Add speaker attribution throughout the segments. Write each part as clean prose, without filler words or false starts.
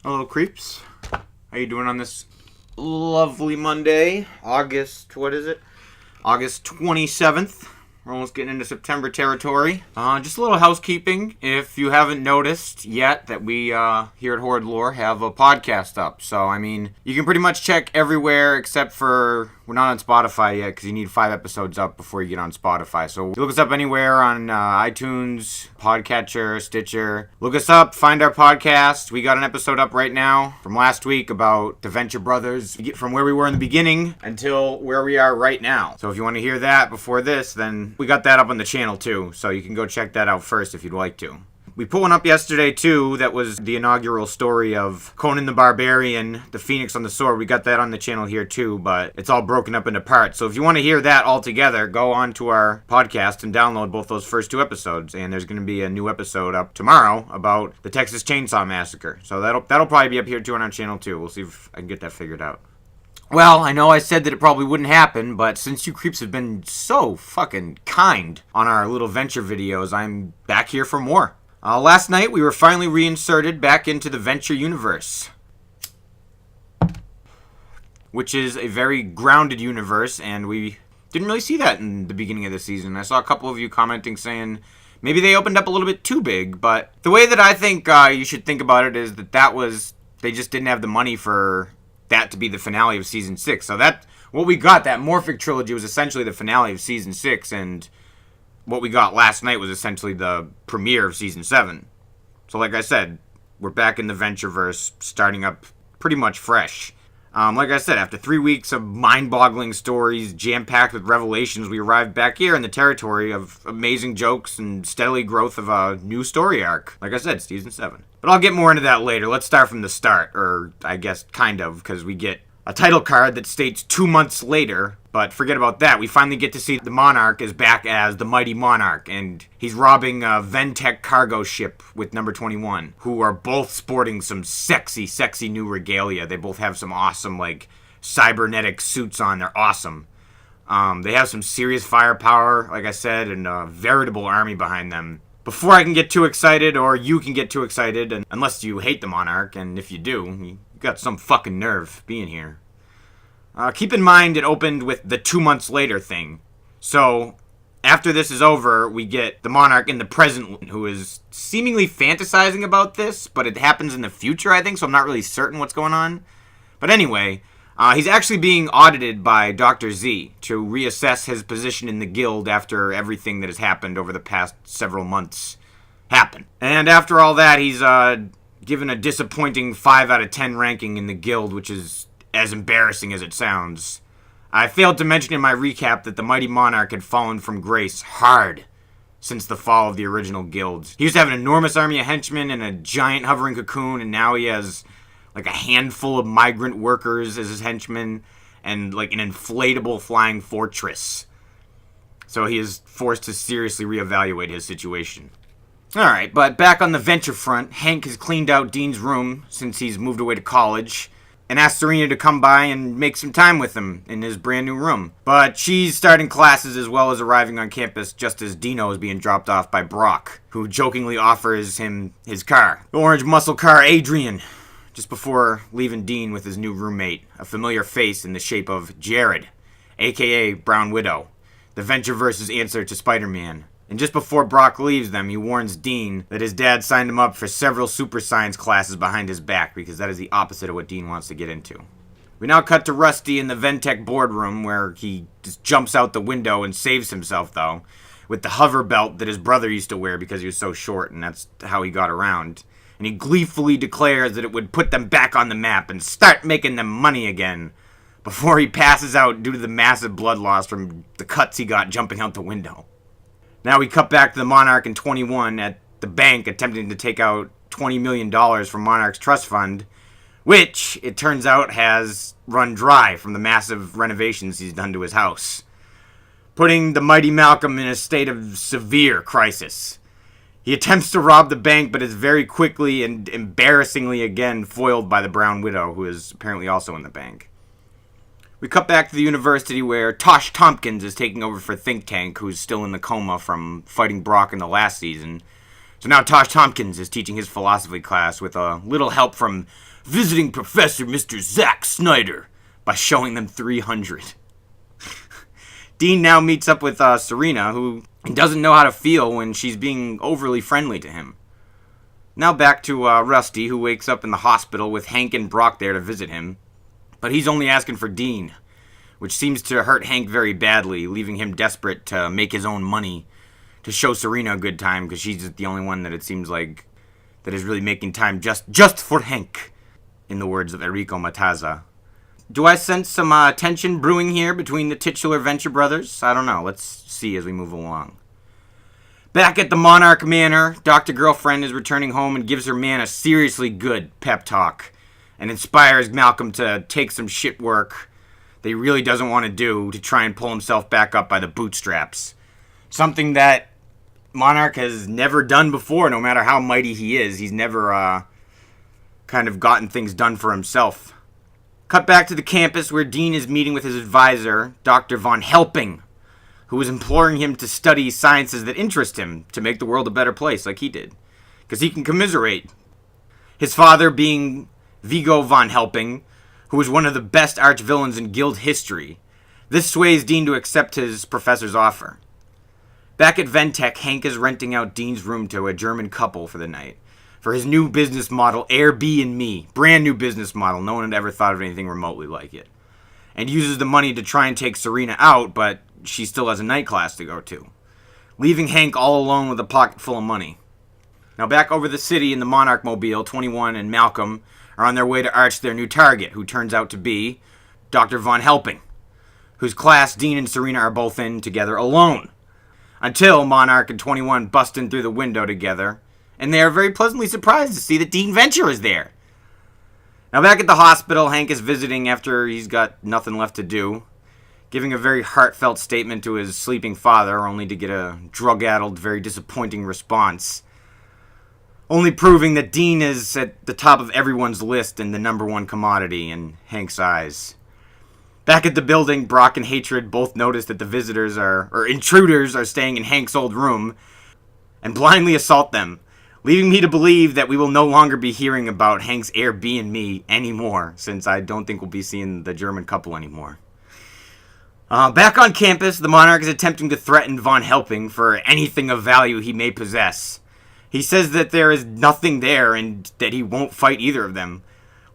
Speaker 1: Hello, creeps. How you doing on this lovely Monday? What is it? August 27th. We're almost getting into September territory. Just a little housekeeping. If you haven't noticed yet that we here at Horrid Lore have a podcast up. So, you can pretty much check everywhere except for we're not on Spotify yet because you need 5 episodes up before you get on Spotify. So look us up anywhere on iTunes, Podcatcher, Stitcher. Look us up, find our podcast. We got an episode up right now from last week about the Venture Brothers, from where we were in the beginning until where we are right now. So if you want to hear that before this, then we got that up on the channel too. So you can go check that out first if you'd like to. We put one up yesterday, too, that was the inaugural story of Conan the Barbarian, the Phoenix on the Sword. We got that on the channel here, too, but it's all broken up into parts. So if you want to hear that all together, go on to our podcast and download both those first 2 episodes. And there's going to be a new episode up tomorrow about the Texas Chainsaw Massacre. So that'll probably be up here, too, on our channel, too. We'll see if I can get that figured out. Well, I know I said that it probably wouldn't happen, but since you creeps have been so fucking kind on our little venture videos, I'm back here for more. Last night, we were finally reinserted back into the Ventureverse, which is a very grounded universe, and we didn't really see that in the beginning of the season. I saw a couple of you commenting saying maybe they opened up a little bit too big, but the way that I think you should think about it is they just didn't have the money for that to be the finale of Season 6. So what we got, that Morphic Trilogy, was essentially the finale of Season 6, and what we got last night was essentially the premiere of Season 7. So like I said, we're back in the Ventureverse, starting up pretty much fresh. Like I said, after 3 weeks of mind-boggling stories, jam-packed with revelations, we arrived back here in the territory of amazing jokes and steadily growth of a new story arc. Like I said, Season 7. But I'll get more into that later. Let's start from the start, or I guess kind of, because we get a title card that states 2 months later. But forget about that. We finally get to see the Monarch is back as the Mighty Monarch, and he's robbing a Ventec cargo ship with number 21, who are both sporting some sexy, sexy new regalia. They both have some awesome, cybernetic suits on. They're awesome. They have some serious firepower, like I said, and a veritable army behind them. Before I can get too excited, or you can get too excited, and unless you hate the Monarch, and if you do, you got some fucking nerve being here. Keep in mind it opened with the 2 months later thing. So, after this is over, we get the Monarch in the present, who is seemingly fantasizing about this, but it happens in the future, I think, so I'm not really certain what's going on. But anyway, he's actually being audited by Dr. Z to reassess his position in the guild after everything that has happened over the past several months happened. And after all that, he's given a disappointing 5 out of 10 ranking in the guild, which is as embarrassing as it sounds. I failed to mention in my recap that the Mighty Monarch had fallen from grace hard since the fall of the original guild. He used to have an enormous army of henchmen and a giant hovering cocoon, and now he has a handful of migrant workers as his henchmen and an inflatable flying fortress. So he is forced to seriously reevaluate his situation. Alright, but back on the venture front, Hank has cleaned out Dean's room since he's moved away to college, and asked Serena to come by and make some time with him in his brand new room. But she's starting classes as well as arriving on campus just as Dino is being dropped off by Brock, who jokingly offers him his car, the orange muscle car Adrian, just before leaving Dean with his new roommate, a familiar face in the shape of Jared, aka Brown Widow, the Ventureverse's answer to Spider-Man. And just before Brock leaves them, he warns Dean that his dad signed him up for several super science classes behind his back, because that is the opposite of what Dean wants to get into. We now cut to Rusty in the Ventec boardroom, where he just jumps out the window and saves himself, though, with the hover belt that his brother used to wear because he was so short, and that's how he got around. And he gleefully declares that it would put them back on the map and start making them money again, before he passes out due to the massive blood loss from the cuts he got jumping out the window. Now we cut back to the Monarch and 21 at the bank attempting to take out $20 million from Monarch's trust fund, which, it turns out, has run dry from the massive renovations he's done to his house, putting the mighty Malcolm in a state of severe crisis. He attempts to rob the bank, but is very quickly and embarrassingly again foiled by the Brown Widow, who is apparently also in the bank. We cut back to the university where Tosh Tompkins is taking over for Think Tank, who's still in the coma from fighting Brock in the last season. So now Tosh Tompkins is teaching his philosophy class with a little help from visiting professor Mr. Zack Snyder by showing them 300. Dean now meets up with Serena, who doesn't know how to feel when she's being overly friendly to him. Now back to Rusty, who wakes up in the hospital with Hank and Brock there to visit him. But he's only asking for Dean, which seems to hurt Hank very badly, leaving him desperate to make his own money to show Serena a good time, because she's the only one that it seems like that is really making time just for Hank, in the words of Enrico Matazza. Do I sense some tension brewing here between the titular Venture brothers? I don't know. Let's see as we move along. Back at the Monarch Manor, Dr. Girlfriend is returning home and gives her man a seriously good pep talk and inspires Malcolm to take some shit work that he really doesn't want to do to try and pull himself back up by the bootstraps. Something that Monarch has never done before, no matter how mighty he is. He's never kind of gotten things done for himself. Cut back to the campus where Dean is meeting with his advisor, Dr. Von Helping, who is imploring him to study sciences that interest him to make the world a better place like he did. Because he can commiserate. His father being Viggo Von Helping, who was one of the best archvillains in guild history. This sways Dean to accept his professor's offer. Back at Ventec, Hank is renting out Dean's room to a German couple for the night for his new business model, Airbnb. Brand new business model. No one had ever thought of anything remotely like it. And uses the money to try and take Serena out, but she still has a night class to go to, leaving Hank all alone with a pocket full of money. Now back over the city in the Monarch Mobile, 21 and Malcolm are on their way to arch their new target, who turns out to be Dr. Von Helping, whose class Dean and Serena are both in together alone, until Monarch and 21 bust in through the window together, and they are very pleasantly surprised to see that Dean Venture is there. Now back at the hospital, Hank is visiting after he's got nothing left to do, giving a very heartfelt statement to his sleeping father, only to get a drug-addled, very disappointing response. Only proving that Dean is at the top of everyone's list and the number one commodity in Hank's eyes. Back at the building, Brock and Hatred both notice that the intruders are staying in Hank's old room and blindly assault them, leaving me to believe that we will no longer be hearing about Hank's Airbnb anymore, since I don't think we'll be seeing the German couple anymore. Back on campus, the Monarch is attempting to threaten Von Helping for anything of value he may possess. He says that there is nothing there and that he won't fight either of them,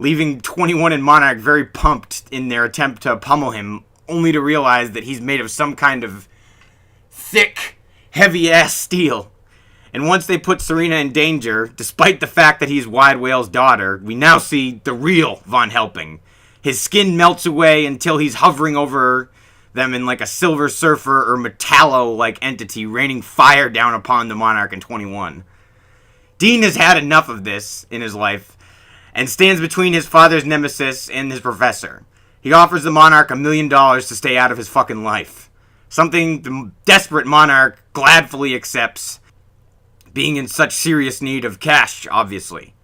Speaker 1: leaving 21 and Monarch very pumped in their attempt to pummel him, only to realize that he's made of some kind of thick, heavy-ass steel. And once they put Serena in danger, despite the fact that he's Wide Whale's daughter, we now see the real Von Helping. His skin melts away until he's hovering over them in like a Silver Surfer or Metallo-like entity, raining fire down upon the Monarch and 21. Dean has had enough of this in his life and stands between his father's nemesis and his professor. He offers the Monarch $1 million to stay out of his fucking life. Something the desperate Monarch gladfully accepts, being in such serious need of cash, obviously.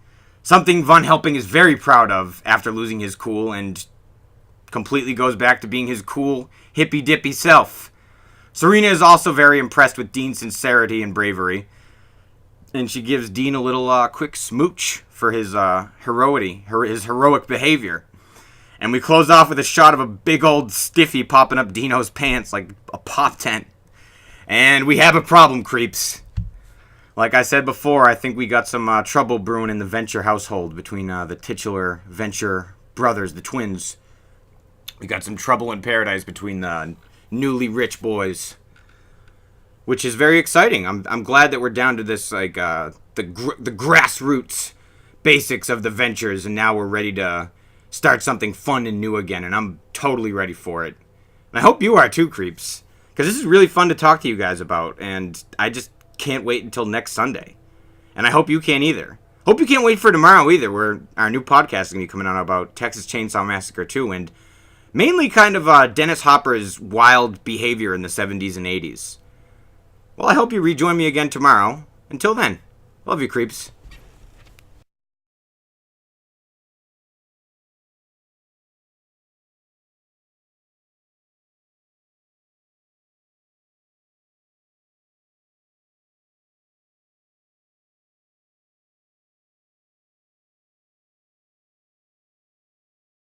Speaker 1: Something Von Helping is very proud of after losing his cool and completely goes back to being his cool, hippy-dippy self. Serena is also very impressed with Dean's sincerity and bravery, and she gives Dean a little quick smooch for his heroic behavior. And we close off with a shot of a big old stiffy popping up Dino's pants like a pop tent. And we have a problem, creeps. Like I said before, I think we got some trouble brewing in the Venture household between the titular Venture brothers, the twins. We got some trouble in paradise between the newly rich boys, which is very exciting. I'm glad that we're down to this, like, the grassroots basics of the Ventures, and now we're ready to start something fun and new again, and I'm totally ready for it. And I hope you are too, creeps, because this is really fun to talk to you guys about, and I just can't wait until next Sunday. And I hope you can either. Hope you can't wait for tomorrow either, where our new podcast is going to be coming out about Texas Chainsaw Massacre 2, and mainly kind of Dennis Hopper's wild behavior in the 70s and 80s. Well, I hope you rejoin me again tomorrow. Until then, love you, creeps.